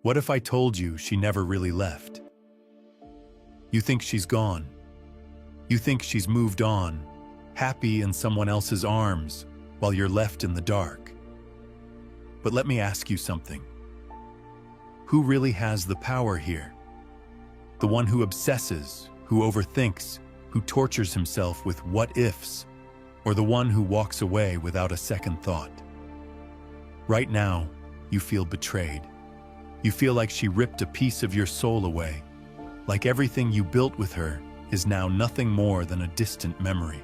What if I told you she never really left? You think she's gone. You think she's moved on, happy in someone else's arms, while you're left in the dark. But let me ask you something. Who really has the power here? The one who obsesses, who overthinks, who tortures himself with what-ifs, or the one who walks away without a second thought? Right now, you feel betrayed. You feel like she ripped a piece of your soul away, like everything you built with her is now nothing more than a distant memory.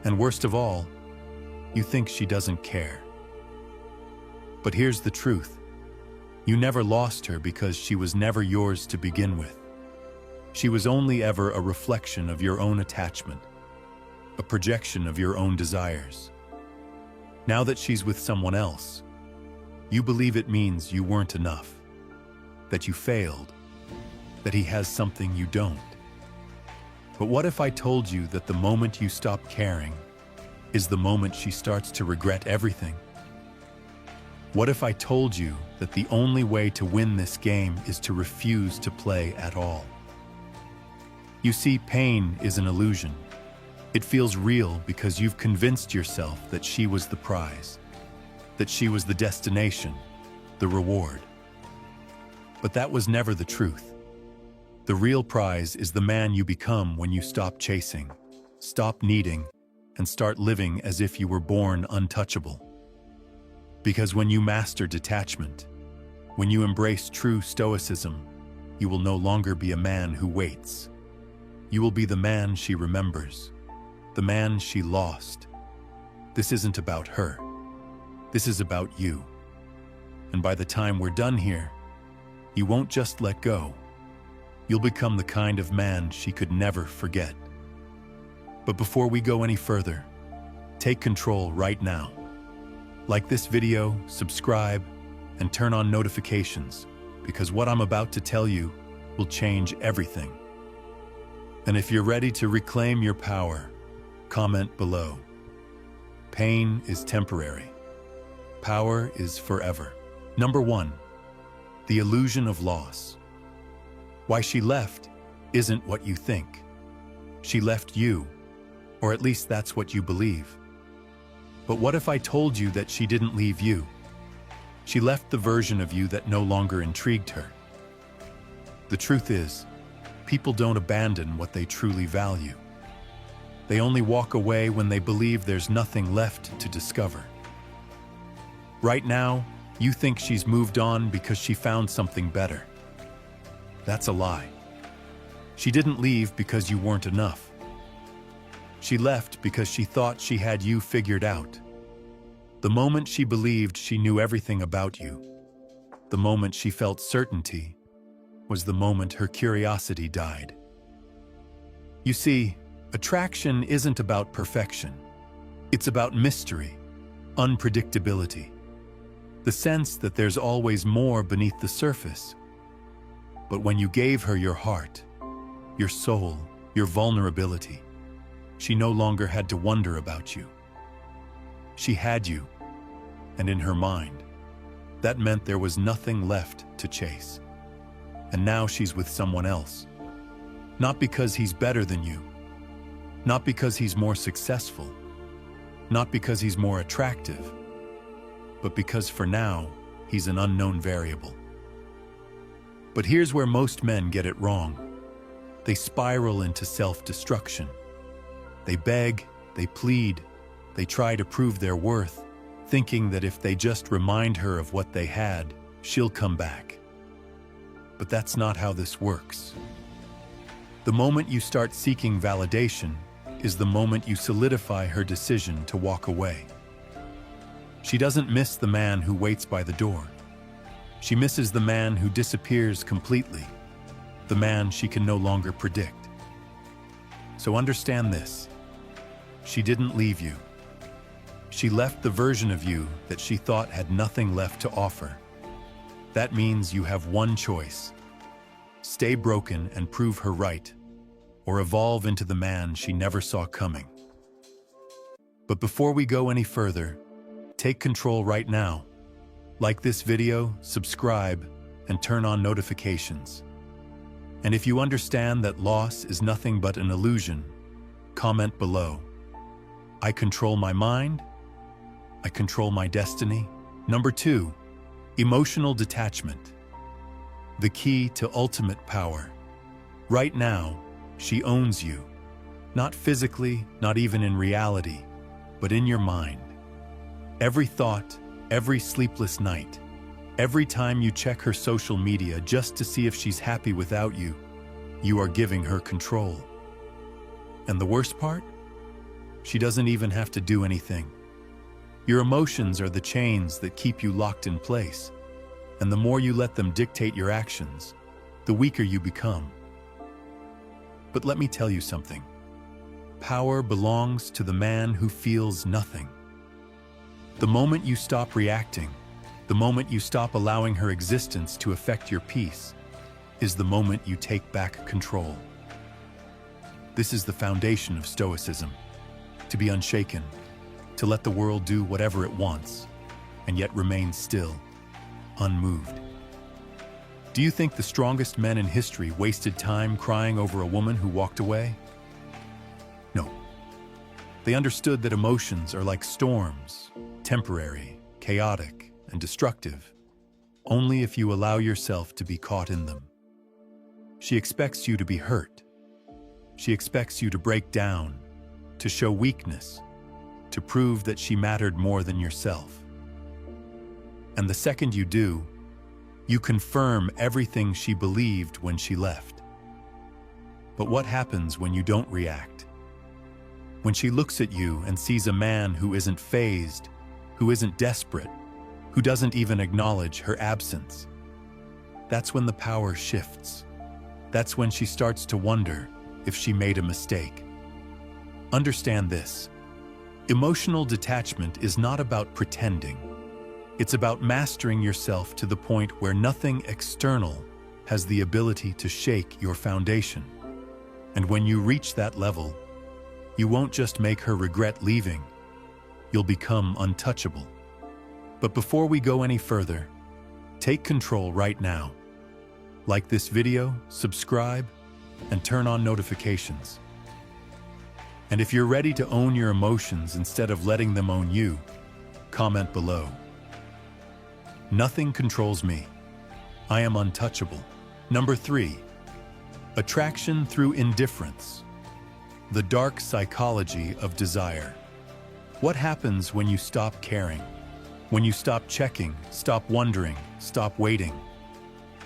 And worst of all, you think she doesn't care. But here's the truth. You never lost her because she was never yours to begin with. She was only ever a reflection of your own attachment, a projection of your own desires. Now that she's with someone else, you believe it means you weren't enough, that you failed, that he has something you don't. But what if I told you that the moment you stop caring is the moment she starts to regret everything? What if I told you that the only way to win this game is to refuse to play at all? You see, pain is an illusion. It feels real because you've convinced yourself that she was the prize, that she was the destination, the reward. But that was never the truth. The real prize is the man you become when you stop chasing, stop needing, and start living as if you were born untouchable. Because when you master detachment, when you embrace true Stoicism, you will no longer be a man who waits. You will be the man she remembers, the man she lost. This isn't about her. This is about you. And by the time we're done here, you won't just let go. You'll become the kind of man she could never forget. But before we go any further, take control right now. Like this video, subscribe, and turn on notifications, because what I'm about to tell you will change everything. And if you're ready to reclaim your power, comment below. Pain is temporary. Power is forever. Number 1, the illusion of loss. Why she left isn't what you think. She left you, or at least that's what you believe. But what if I told you that she didn't leave you? She left the version of you that no longer intrigued her. The truth is, people don't abandon what they truly value. They only walk away when they believe there's nothing left to discover. Right now, you think she's moved on because she found something better. That's a lie. She didn't leave because you weren't enough. She left because she thought she had you figured out. The moment she believed she knew everything about you, the moment she felt certainty, was the moment her curiosity died. You see, attraction isn't about perfection. It's about mystery, unpredictability, the sense that there's always more beneath the surface. But when you gave her your heart, your soul, your vulnerability, she no longer had to wonder about you. She had you, and in her mind, that meant there was nothing left to chase. And now she's with someone else. Not because he's better than you, not because he's more successful, not because he's more attractive, but because for now, he's an unknown variable. But here's where most men get it wrong. They spiral into self-destruction. They beg, they plead, they try to prove their worth, thinking that if they just remind her of what they had, she'll come back. But that's not how this works. The moment you start seeking validation is the moment you solidify her decision to walk away. She doesn't miss the man who waits by the door. She misses the man who disappears completely, the man she can no longer predict. So understand this. She didn't leave you. She left the version of you that she thought had nothing left to offer. That means you have one choice. Stay broken and prove her right, or evolve into the man she never saw coming. But before we go any further, take control right now. Like this video, subscribe, and turn on notifications. And if you understand that loss is nothing but an illusion, comment below. I control my mind. I control my destiny. Number 2, emotional detachment. The key to ultimate power. Right now, she owns you. Not physically, not even in reality, but in your mind. Every thought, every sleepless night, every time you check her social media just to see if she's happy without you, you are giving her control. And the worst part? She doesn't even have to do anything. Your emotions are the chains that keep you locked in place, and the more you let them dictate your actions, the weaker you become. But let me tell you something. Power belongs to the man who feels nothing. The moment you stop reacting, the moment you stop allowing her existence to affect your peace, is the moment you take back control. This is the foundation of Stoicism: to be unshaken, to let the world do whatever it wants, and yet remain still, unmoved. Do you think the strongest men in history wasted time crying over a woman who walked away? No. They understood that emotions are like storms, temporary, chaotic, and destructive, only if you allow yourself to be caught in them. She expects you to be hurt. She expects you to break down, to show weakness, to prove that she mattered more than yourself. And the second you do, you confirm everything she believed when she left. But what happens when you don't react? When she looks at you and sees a man who isn't fazed, who isn't desperate, who doesn't even acknowledge her absence? That's when the power shifts. That's when she starts to wonder if she made a mistake. Understand this. Emotional detachment is not about pretending. It's about mastering yourself to the point where nothing external has the ability to shake your foundation. And when you reach that level, you won't just make her regret leaving, you'll become untouchable. But before we go any further, take control right now. Like this video, subscribe, and turn on notifications. And if you're ready to own your emotions instead of letting them own you, comment below. Nothing controls me. I am untouchable. Number 3, attraction through indifference. The dark psychology of desire. What happens when you stop caring? When you stop checking, stop wondering, stop waiting?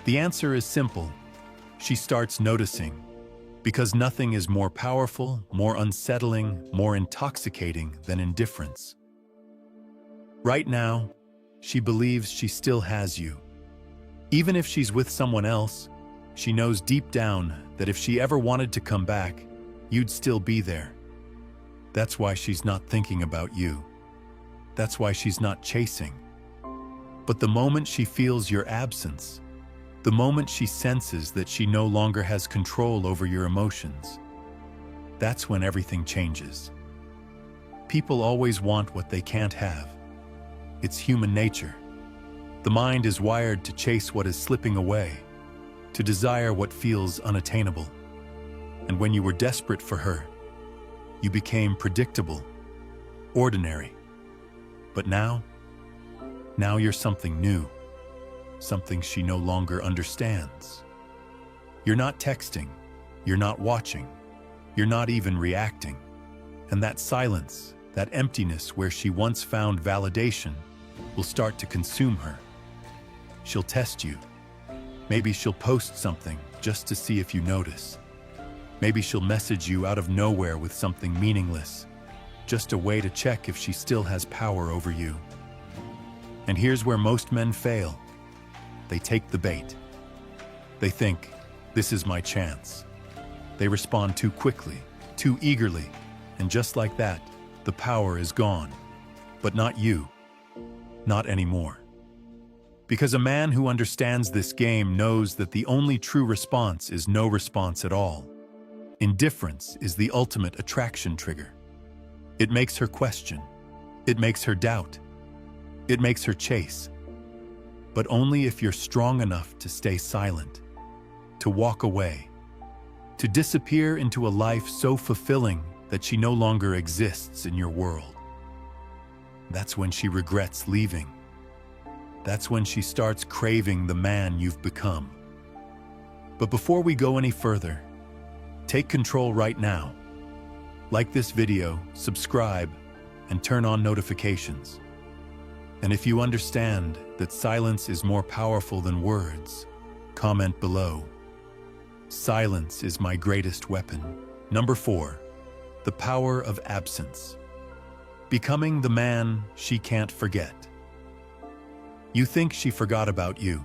The answer is simple. She starts noticing. Because nothing is more powerful, more unsettling, more intoxicating than indifference. Right now, she believes she still has you. Even if she's with someone else, she knows deep down that if she ever wanted to come back, you'd still be there. That's why she's not thinking about you. That's why she's not chasing. But the moment she feels your absence, the moment she senses that she no longer has control over your emotions, that's when everything changes. People always want what they can't have. It's human nature. The mind is wired to chase what is slipping away, to desire what feels unattainable. And when you were desperate for her, you became predictable, ordinary. But now you're something new. Something she no longer understands. You're not texting, you're not watching, you're not even reacting. And that silence, that emptiness where she once found validation, will start to consume her. She'll test you. Maybe she'll post something just to see if you notice. Maybe she'll message you out of nowhere with something meaningless, just a way to check if she still has power over you. And here's where most men fail. They take the bait. They think, this is my chance. They respond too quickly, too eagerly, and just like that, the power is gone. But not you. Not anymore. Because a man who understands this game knows that the only true response is no response at all. Indifference is the ultimate attraction trigger. It makes her question. It makes her doubt. It makes her chase. but only if you're strong enough to stay silent, to walk away, to disappear into a life so fulfilling that she no longer exists in your world. That's when she regrets leaving. That's when she starts craving the man you've become. But before we go any further, take control right now. Like this video, subscribe, and turn on notifications. And if you understand that silence is more powerful than words, comment below. Silence is my greatest weapon. Number 4, the power of absence. Becoming the man she can't forget. You think she forgot about you.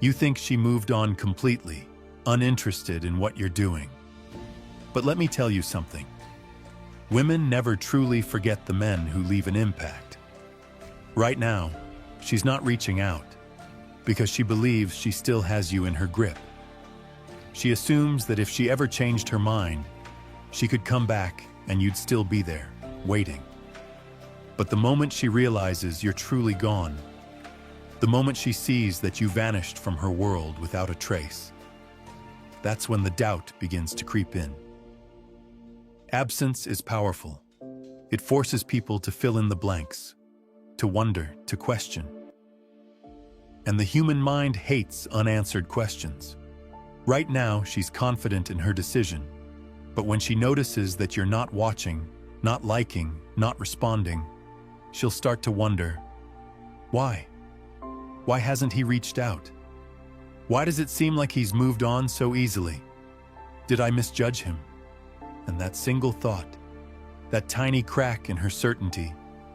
You think she moved on completely, uninterested in what you're doing. But let me tell you something. Women never truly forget the men who leave an impact. Right now, she's not reaching out because she believes she still has you in her grip. She assumes that if she ever changed her mind, she could come back and you'd still be there, waiting. But the moment she realizes you're truly gone, the moment she sees that you vanished from her world without a trace, that's when the doubt begins to creep in. Absence is powerful. It forces people to fill in the blanks, to wonder, to question. And the human mind hates unanswered questions. Right now, she's confident in her decision, but when she notices that you're not watching, not liking, not responding, she'll start to wonder, why? Why hasn't he reached out? Why does it seem like he's moved on so easily? Did I misjudge him? And that single thought, that tiny crack in her certainty,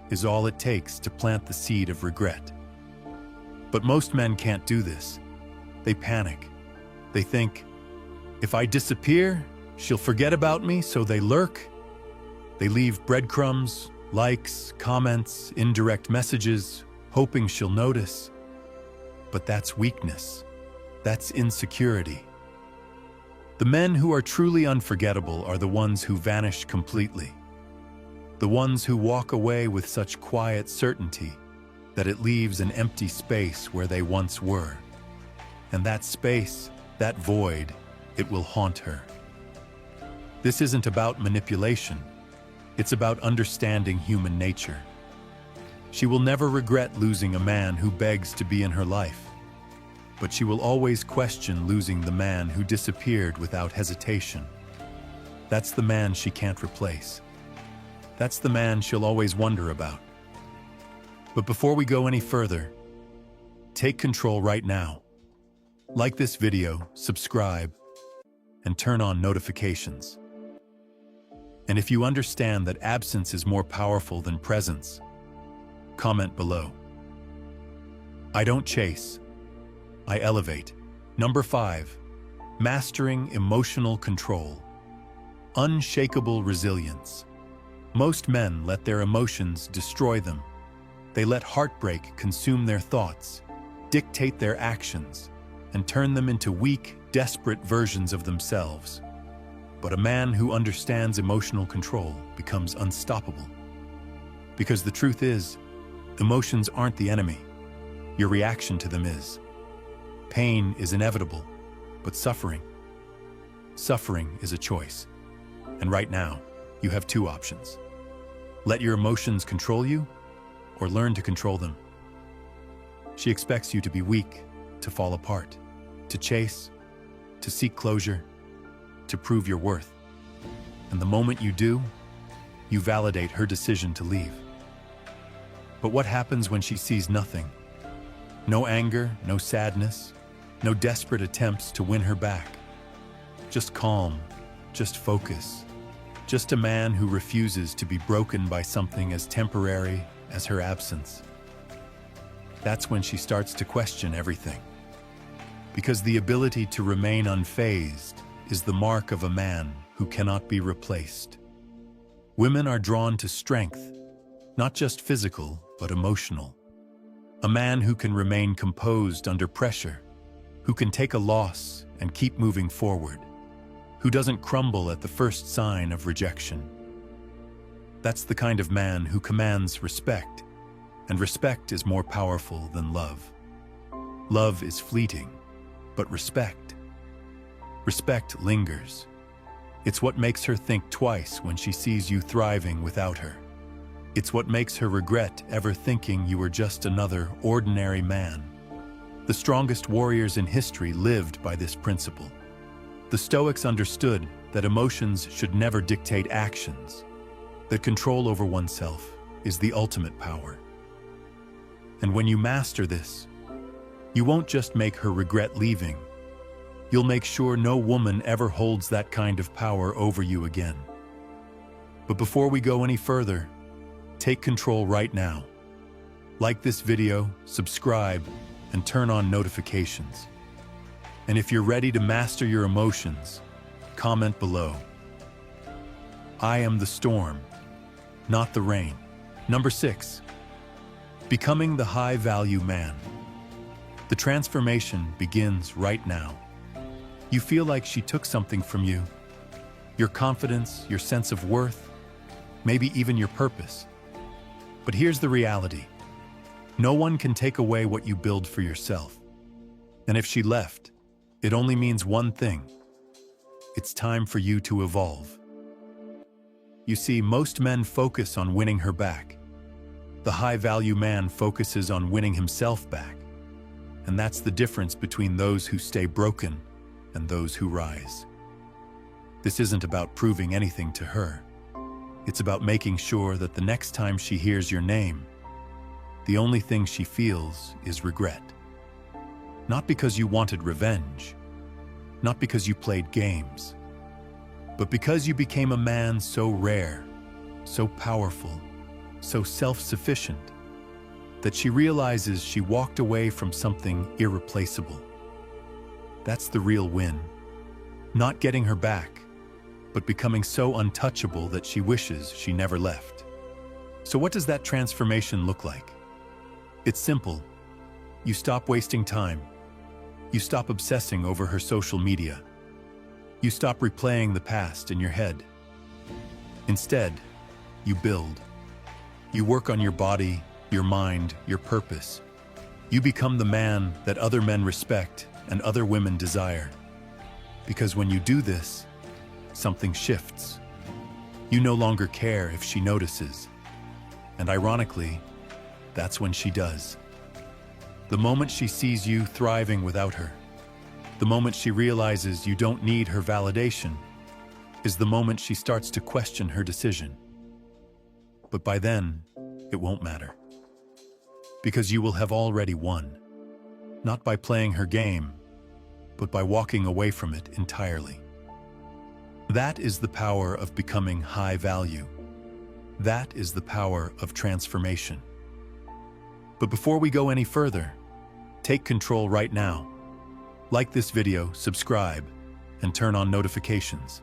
is all it takes to plant the seed of regret. But most men can't do this. They panic. They think, if I disappear, she'll forget about me, so they lurk. They leave breadcrumbs, likes, comments, indirect messages, hoping she'll notice. But that's weakness. That's insecurity. The men who are truly unforgettable are the ones who vanish completely. The ones who walk away with such quiet certainty that it leaves an empty space where they once were. And that space, that void, it will haunt her. This isn't about manipulation. It's about understanding human nature. She will never regret losing a man who begs to be in her life, but she will always question losing the man who disappeared without hesitation. That's the man she can't replace. That's the man she'll always wonder about. But before we go any further, take control right now. Like this video, subscribe, and turn on notifications. And if you understand that absence is more powerful than presence, comment below. I don't chase, I elevate. Number 5, mastering emotional control. Unshakable resilience. Most men let their emotions destroy them. They let heartbreak consume their thoughts, dictate their actions, and turn them into weak, desperate versions of themselves. But a man who understands emotional control becomes unstoppable. Because the truth is, emotions aren't the enemy. Your reaction to them is. Pain is inevitable, but suffering is a choice. And right now, you have 2 options. Let your emotions control you, or learn to control them. She expects you to be weak, to fall apart, to chase, to seek closure, to prove your worth. And the moment you do, you validate her decision to leave. But what happens when she sees nothing? No anger, no sadness, no desperate attempts to win her back. Just calm, just focus, just a man who refuses to be broken by something as temporary as her absence. That's when she starts to question everything. Because the ability to remain unfazed is the mark of a man who cannot be replaced. Women are drawn to strength, not just physical, but emotional. A man who can remain composed under pressure, who can take a loss and keep moving forward, who doesn't crumble at the first sign of rejection. That's the kind of man who commands respect, and respect is more powerful than love. Love is fleeting, but respect lingers. It's what makes her think twice when she sees you thriving without her. It's what makes her regret ever thinking you were just another ordinary man. The strongest warriors in history lived by this principle. The Stoics understood that emotions should never dictate actions, that control over oneself is the ultimate power. And when you master this, you won't just make her regret leaving, you'll make sure no woman ever holds that kind of power over you again. But before we go any further, take control right now. Like this video, subscribe, and turn on notifications. And if you're ready to master your emotions, comment below. I am the storm, not the rain. Number 6. Becoming the high-value man. The transformation begins right now. You feel like she took something from you. Your confidence, your sense of worth, maybe even your purpose. But here's the reality. No one can take away what you build for yourself. And if she left, it only means one thing. It's time for you to evolve. You see, most men focus on winning her back. The high-value man focuses on winning himself back. And that's the difference between those who stay broken and those who rise. This isn't about proving anything to her. It's about making sure that the next time she hears your name, the only thing she feels is regret. Not because you wanted revenge, not because you played games, but because you became a man so rare, so powerful, so self-sufficient, that she realizes she walked away from something irreplaceable. That's the real win. Not getting her back, but becoming so untouchable that she wishes she never left. So what does that transformation look like? It's simple. You stop wasting time. You stop obsessing over her social media. You stop replaying the past in your head. Instead, you build. You work on your body, your mind, your purpose. You become the man that other men respect and other women desire. Because when you do this, something shifts. You no longer care if she notices. And ironically, that's when she does. The moment she sees you thriving without her, the moment she realizes you don't need her validation, is the moment she starts to question her decision. But by then, it won't matter. Because you will have already won. Not by playing her game, but by walking away from it entirely. That is the power of becoming high value. That is the power of transformation. But before we go any further, take control right now. Like this video, subscribe, and turn on notifications.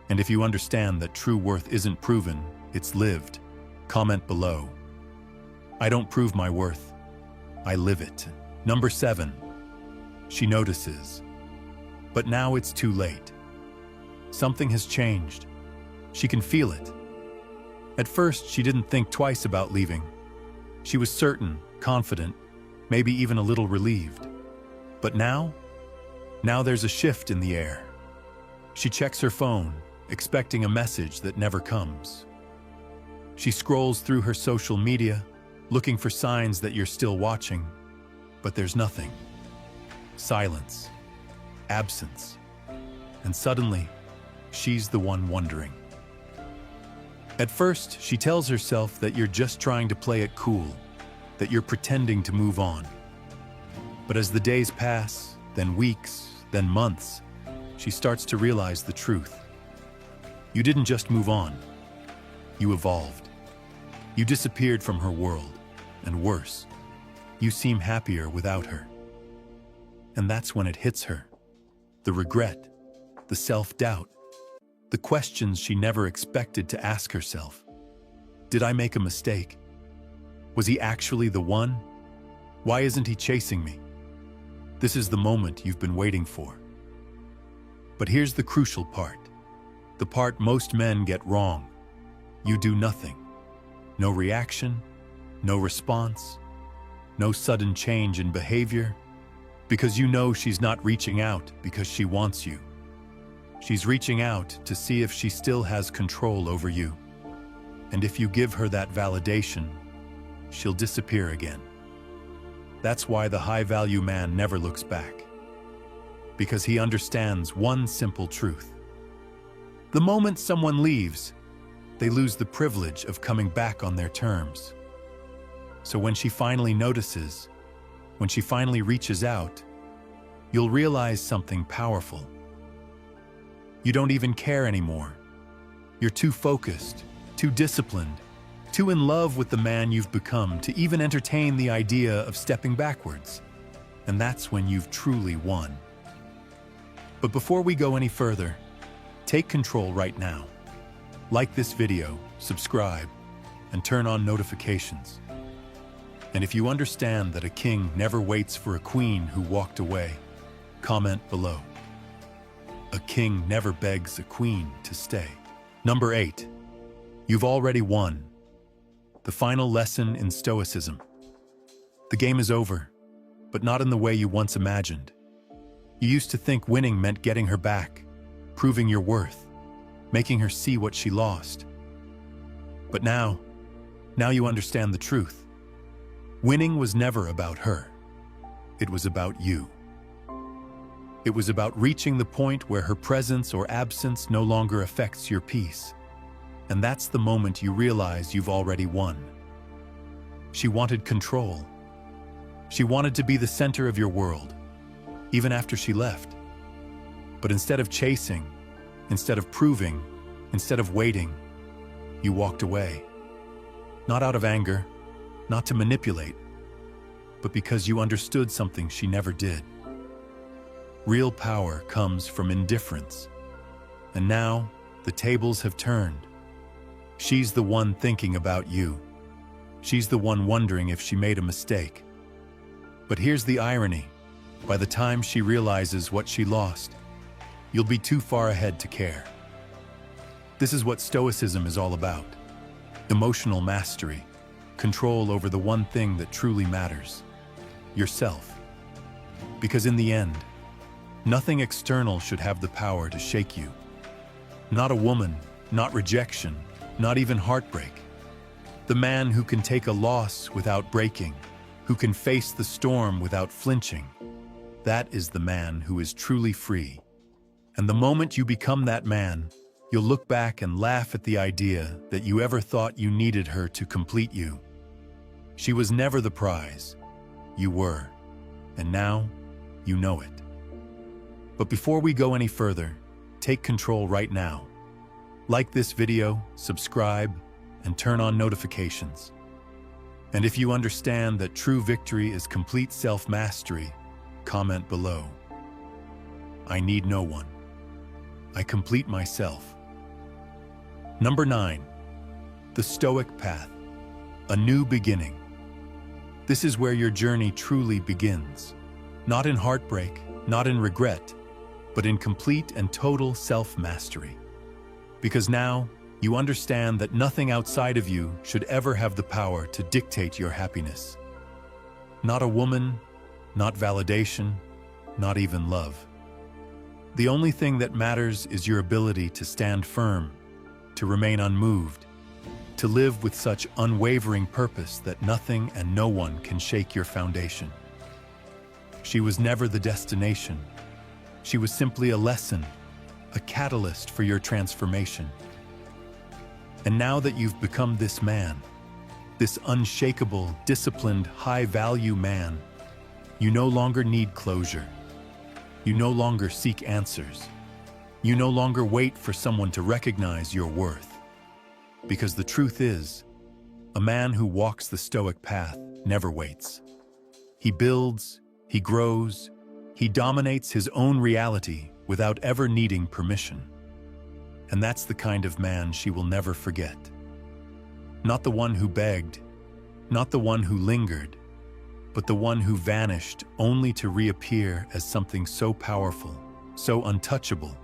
And if you understand that true worth isn't proven, it's lived, comment below. I don't prove my worth, I live it. Number 7. She notices. But now it's too late. Something has changed. She can feel it. At first, she didn't think twice about leaving. She was certain, confident, maybe even a little relieved. But now there's a shift in the air. She checks her phone, expecting a message that never comes. She scrolls through her social media, looking for signs that you're still watching, but there's nothing. Silence, absence, and suddenly, she's the one wondering. At first, she tells herself that you're just trying to play it cool, that you're pretending to move on. But as the days pass, then weeks, then months, she starts to realize the truth. You didn't just move on, you evolved. You disappeared from her world, and worse, you seem happier without her. And that's when it hits her. The regret, the self-doubt, the questions she never expected to ask herself. Did I make a mistake? Was he actually the one? Why isn't he chasing me? This is the moment you've been waiting for. But here's the crucial part. The part most men get wrong. You do nothing. No reaction, no response, no sudden change in behavior, Because you know she's not reaching out because she wants you. She's reaching out to see if she still has control over you. And if you give her that validation, she'll disappear again. That's why the high-value man never looks back. Because he understands one simple truth. The moment someone leaves, they lose the privilege of coming back on their terms. So when she finally notices, when she finally reaches out, you'll realize something powerful. You don't even care anymore. You're too focused, too disciplined, too in love with the man you've become to even entertain the idea of stepping backwards. And that's when you've truly won. But before we go any further, take control right now. Like this video, subscribe, and turn on notifications. And if you understand that a king never waits for a queen who walked away, comment below. A king never begs a queen to stay. Number 8. You've already won. The final lesson in Stoicism. The game is over, but not in the way you once imagined. You used to think winning meant getting her back, proving your worth, making her see what she lost. But now you understand the truth. Winning was never about her. It was about you. It was about reaching the point where her presence or absence no longer affects your peace. And that's the moment you realize you've already won. She wanted control. She wanted to be the center of your world, even after she left. But instead of chasing, instead of proving, instead of waiting, you walked away. Not out of anger, not to manipulate, but because you understood something she never did. Real power comes from indifference. And now, the tables have turned. She's the one thinking about you. She's the one wondering if she made a mistake. But here's the irony. By the time she realizes what she lost, you'll be too far ahead to care. This is what Stoicism is all about. Emotional mastery, control over the one thing that truly matters, yourself. Because in the end, nothing external should have the power to shake you. Not a woman, not rejection, not even heartbreak. The man who can take a loss without breaking, who can face the storm without flinching, that is the man who is truly free. And the moment you become that man, you'll look back and laugh at the idea that you ever thought you needed her to complete you. She was never the prize. You were. And now, you know it. But before we go any further, take control right now. Like this video, subscribe, and turn on notifications. And if you understand that true victory is complete self-mastery, comment below. I need no one. I complete myself. Number 9. The Stoic Path. A new beginning. This is where your journey truly begins. Not in heartbreak, not in regret, but in complete and total self-mastery. Because now, you understand that nothing outside of you should ever have the power to dictate your happiness. Not a woman, not validation, not even love. The only thing that matters is your ability to stand firm, to remain unmoved, to live with such unwavering purpose that nothing and no one can shake your foundation. She was never the destination. She was simply a lesson, a catalyst for your transformation. And now that you've become this man, this unshakable, disciplined, high-value man, you no longer need closure. You no longer seek answers. You no longer wait for someone to recognize your worth. Because the truth is, a man who walks the Stoic path never waits. He builds, he grows, he dominates his own reality without ever needing permission. And that's the kind of man she will never forget. Not the one who begged, not the one who lingered, but the one who vanished only to reappear as something so powerful, so untouchable,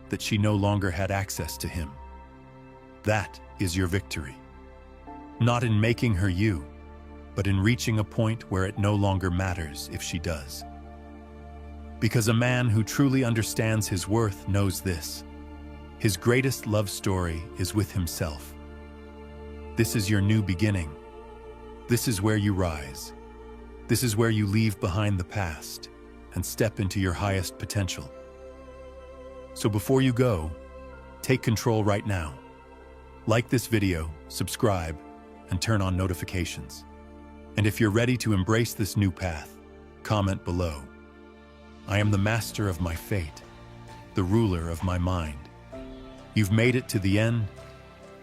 that she no longer had access to him. That is your victory. Not in making her you, but in reaching a point where it no longer matters if she does. Because a man who truly understands his worth knows this. His greatest love story is with himself. This is your new beginning. This is where you rise. This is where you leave behind the past and step into your highest potential. So before you go, take control right now. Like this video, subscribe, and turn on notifications. And if you're ready to embrace this new path, comment below. I am the master of my fate, the ruler of my mind. You've made it to the end,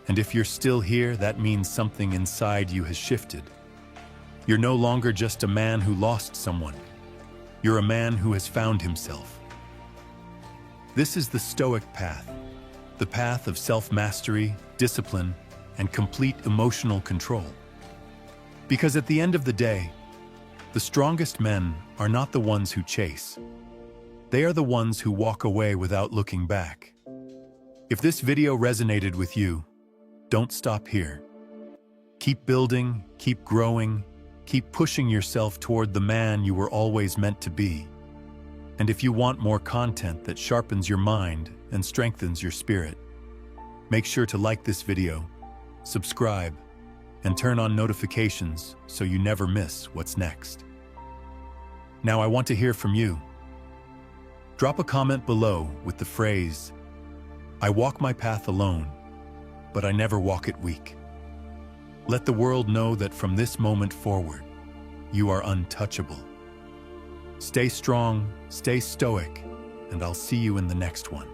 and if you're still here, that means something inside you has shifted. You're no longer just a man who lost someone. You're a man who has found himself. This is the Stoic path, the path of self-mastery, discipline, and complete emotional control. Because at the end of the day, the strongest men are not the ones who chase. They are the ones who walk away without looking back. If this video resonated with you, don't stop here. Keep building, keep growing, keep pushing yourself toward the man you were always meant to be. And if you want more content that sharpens your mind and strengthens your spirit, make sure to like this video, subscribe, and turn on notifications so you never miss what's next. Now I want to hear from you. Drop a comment below with the phrase, "I walk my path alone, but I never walk it weak." Let the world know that from this moment forward, you are untouchable. Stay strong, stay stoic, and I'll see you in the next one.